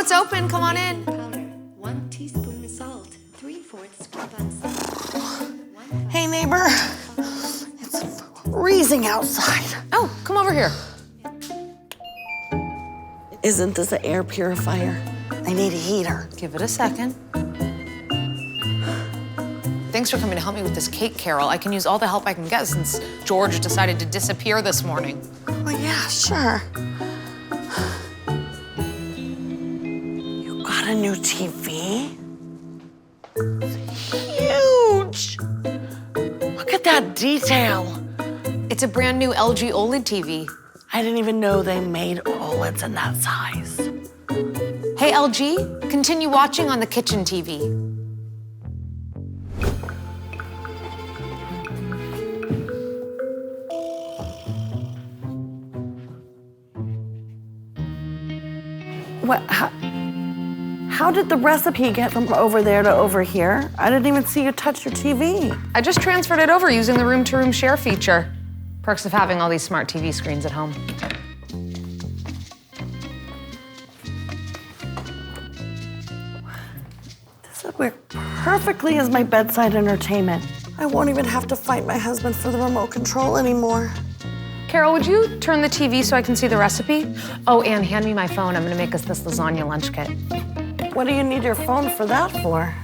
it's open. Come on in. Powder, 1 teaspoon salt, 3/4 scoop on salt. Hey, neighbor. It's freezing outside. Oh, come over here. Isn't this an air purifier? I need a heater. Give it a second. Thanks for coming to help me with this cake, Carol. I can use all the help I can get since George decided to disappear this morning. Oh, yeah, sure. You got a new TV? Huge! Look at that detail. It's a brand new LG OLED TV. I didn't even know they made OLEDs in that size. Hey, LG, continue watching on the kitchen TV. What? How did the recipe get from over there to over here? I didn't even see you touch your TV. I just transferred it over using the room-to-room share feature. Perks of having all these smart TV screens at home. This would work perfectly as my bedside entertainment. I won't even have to fight my husband for the remote control anymore. Carol, would you turn the TV so I can see the recipe? Oh, and hand me my phone. I'm gonna make us this lasagna lunch kit. What do you need your phone for that for?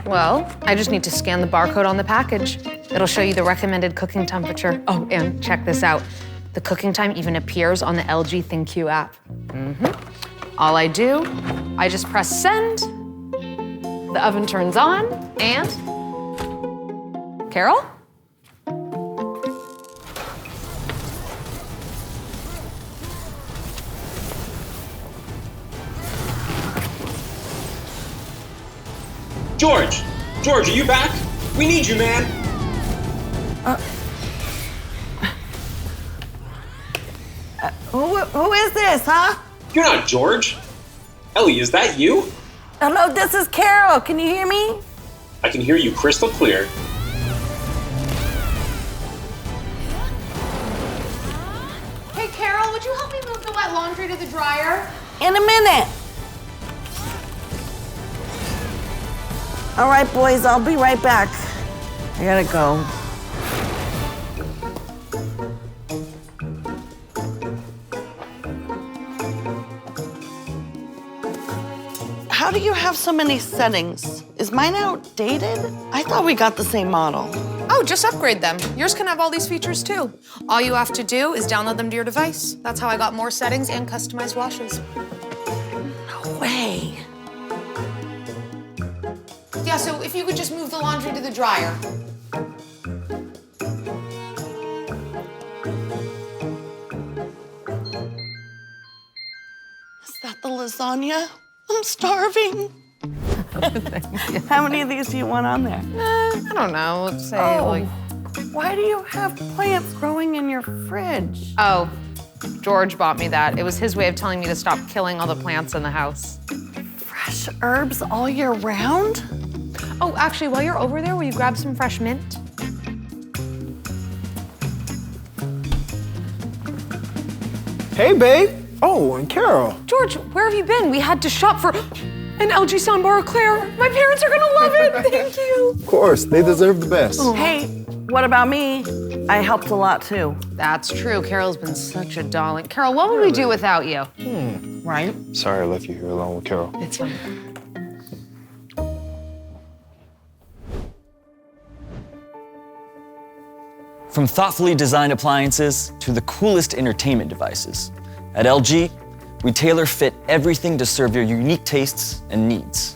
Well, I just need to scan the barcode on the package. It'll show you the recommended cooking temperature. Oh, and check this out. The cooking time even appears on the LG ThinQ app. All I do, I just press send, the oven turns on, and... Carol? George! George, are you back? We need you, man! Who is this, huh? You're not George. Ellie, is that you? Hello, this is Carol. Can you hear me? I can hear you crystal clear. Hey, Carol, would you help me move the wet laundry to the dryer? In a minute. All right, boys, I'll be right back. I gotta go. How do you have so many settings? Is mine outdated? I thought we got the same model. Oh, just upgrade them. Yours can have all these features too. All you have to do is download them to your device. That's how I got more settings and customized washes. No way. Yeah, so if you could just move the laundry to the dryer. Is that the lasagna? I'm starving. How many of these do you want on there? I don't know, let's say like... Why do you have plants growing in your fridge? Oh, George bought me that. It was his way of telling me to stop killing all the plants in the house. Fresh herbs all year round? Oh, actually, while you're over there, will you grab some fresh mint? Hey, babe. Oh, and Carol. George, where have you been? We had to shop for an LG soundbar Eclair. My parents are gonna love it, thank you. Of course, they deserve the best. Hey, what about me? I helped a lot too. That's true. Carol's been such a darling. Carol, what would we do without you? Right? Sorry I left you here alone with Carol. It's fine. From thoughtfully designed appliances to the coolest entertainment devices, at LG, we tailor fit everything to serve your unique tastes and needs.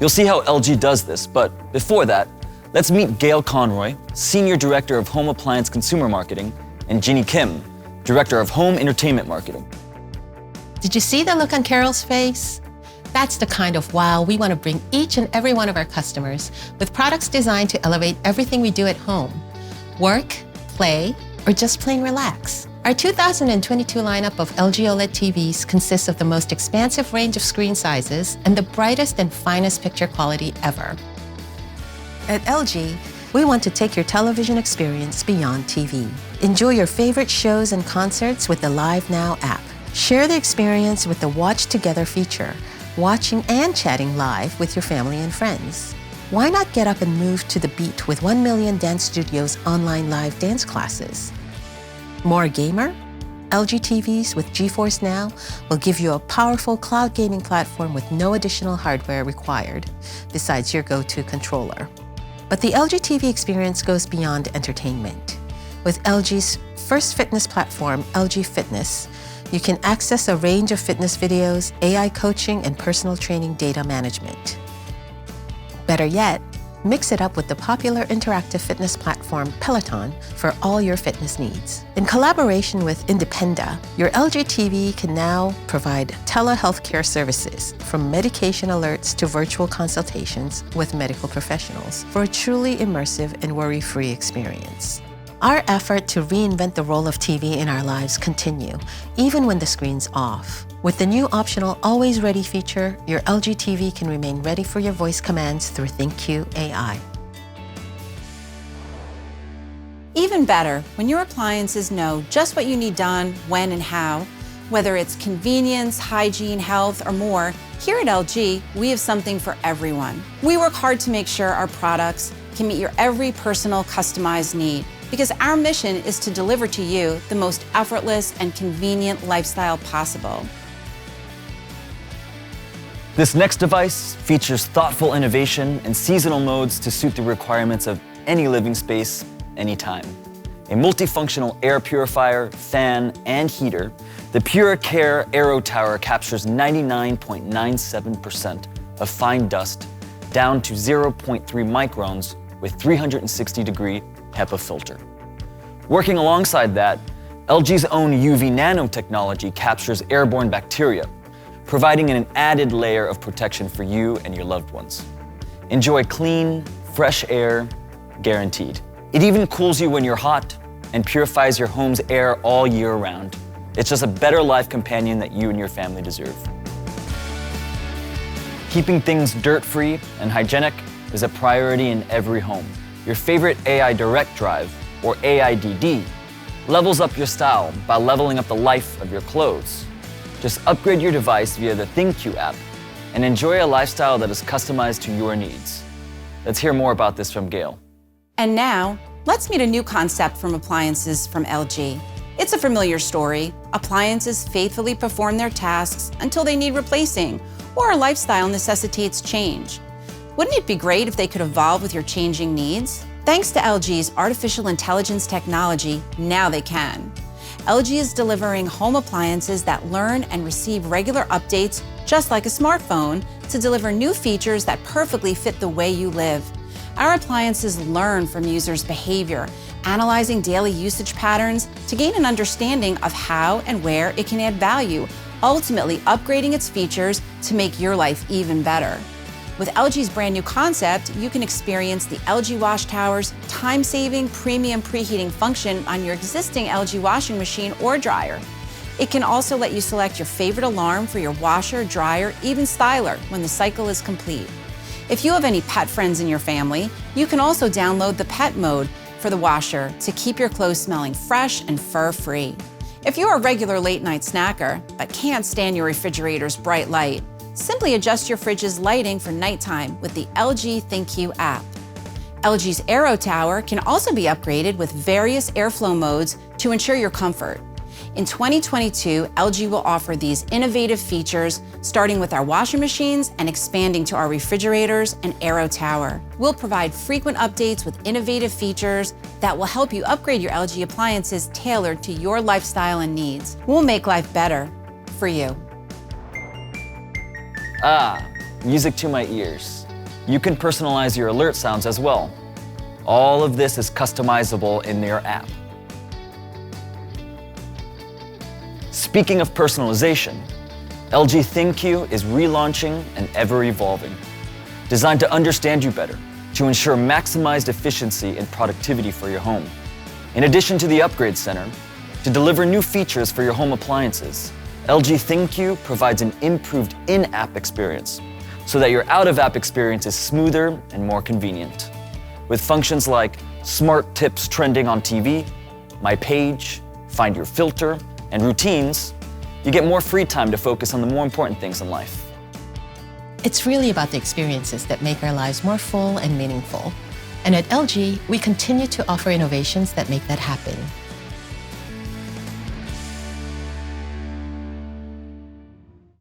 You'll see how LG does this, but before that, let's meet Gail Conroy, Senior Director of Home Appliance Consumer Marketing, and Jeannie Kim, Director of Home Entertainment Marketing. Did you see the look on Carol's face? That's the kind of wow we want to bring each and every one of our customers with products designed to elevate everything we do at home. Work, play, or just plain relax. Our 2022 lineup of LG OLED TVs consists of the most expansive range of screen sizes and the brightest and finest picture quality ever. At LG, we want to take your television experience beyond TV. Enjoy your favorite shows and concerts with the Live Now app. Share the experience with the Watch Together feature, watching and chatting live with your family and friends. Why not get up and move to the beat with 1 Million Dance Studios online live dance classes? More gamer? LG TVs with GeForce Now will give you a powerful cloud gaming platform with no additional hardware required, besides your go-to controller. But the LG TV experience goes beyond entertainment. With LG's first fitness platform, LG Fitness, you can access a range of fitness videos, AI coaching, and personal training data management. Better yet, mix it up with the popular interactive fitness platform Peloton for all your fitness needs. In collaboration with Independa, your LG TV can now provide telehealth care services, from medication alerts to virtual consultations with medical professionals, for a truly immersive and worry-free experience. Our effort to reinvent the role of TV in our lives continue, even when the screen's off. With the new optional Always Ready feature, your LG TV can remain ready for your voice commands through ThinQ AI. Even better, when your appliances know just what you need done, when and how, whether it's convenience, hygiene, health, or more, here at LG, we have something for everyone. We work hard to make sure our products can meet your every personal customized need, because our mission is to deliver to you the most effortless and convenient lifestyle possible. This next device features thoughtful innovation and seasonal modes to suit the requirements of any living space, anytime. A multifunctional air purifier, fan, and heater, the PuraCare Aero Tower captures 99.97% of fine dust down to 0.3 microns with 360-degree HEPA filter. Working alongside that, LG's own UV nanotechnology captures airborne bacteria, providing an added layer of protection for you and your loved ones. Enjoy clean, fresh air, guaranteed. It even cools you when you're hot and purifies your home's air all year round. It's just a better life companion that you and your family deserve. Keeping things dirt-free and hygienic is a priority in every home. Your favorite AI Direct Drive, or AIDD, levels up your style by leveling up the life of your clothes. Just upgrade your device via the ThinQ app and enjoy a lifestyle that is customized to your needs. Let's hear more about this from Gail. And now, let's meet a new concept from appliances from LG. It's a familiar story. Appliances faithfully perform their tasks until they need replacing, or a lifestyle necessitates change. Wouldn't it be great if they could evolve with your changing needs? Thanks to LG's artificial intelligence technology, now they can. LG is delivering home appliances that learn and receive regular updates, just like a smartphone, to deliver new features that perfectly fit the way you live. Our appliances learn from users' behavior, analyzing daily usage patterns to gain an understanding of how and where it can add value, ultimately upgrading its features to make your life even better. With LG's brand new concept, you can experience the LG Wash Tower's time-saving premium preheating function on your existing LG washing machine or dryer. It can also let you select your favorite alarm for your washer, dryer, even styler when the cycle is complete. If you have any pet friends in your family, you can also download the pet mode for the washer to keep your clothes smelling fresh and fur-free. If you're a regular late-night snacker but can't stand your refrigerator's bright light, simply adjust your fridge's lighting for nighttime with the LG ThinQ app. LG's Aero Tower can also be upgraded with various airflow modes to ensure your comfort. In 2022, LG will offer these innovative features, starting with our washing machines and expanding to our refrigerators and Aero Tower. We'll provide frequent updates with innovative features that will help you upgrade your LG appliances tailored to your lifestyle and needs. We'll make life better for you. Music to my ears. You can personalize your alert sounds as well. All of this is customizable in your app. Speaking of personalization, LG ThinQ is relaunching and ever-evolving, designed to understand you better, to ensure maximized efficiency and productivity for your home. In addition to the Upgrade Center, to deliver new features for your home appliances, LG ThinQ provides an improved in-app experience so that your out-of-app experience is smoother and more convenient. With functions like smart tips trending on TV, My Page, Find Your Filter, and routines, you get more free time to focus on the more important things in life. It's really about the experiences that make our lives more full and meaningful. And at LG, we continue to offer innovations that make that happen.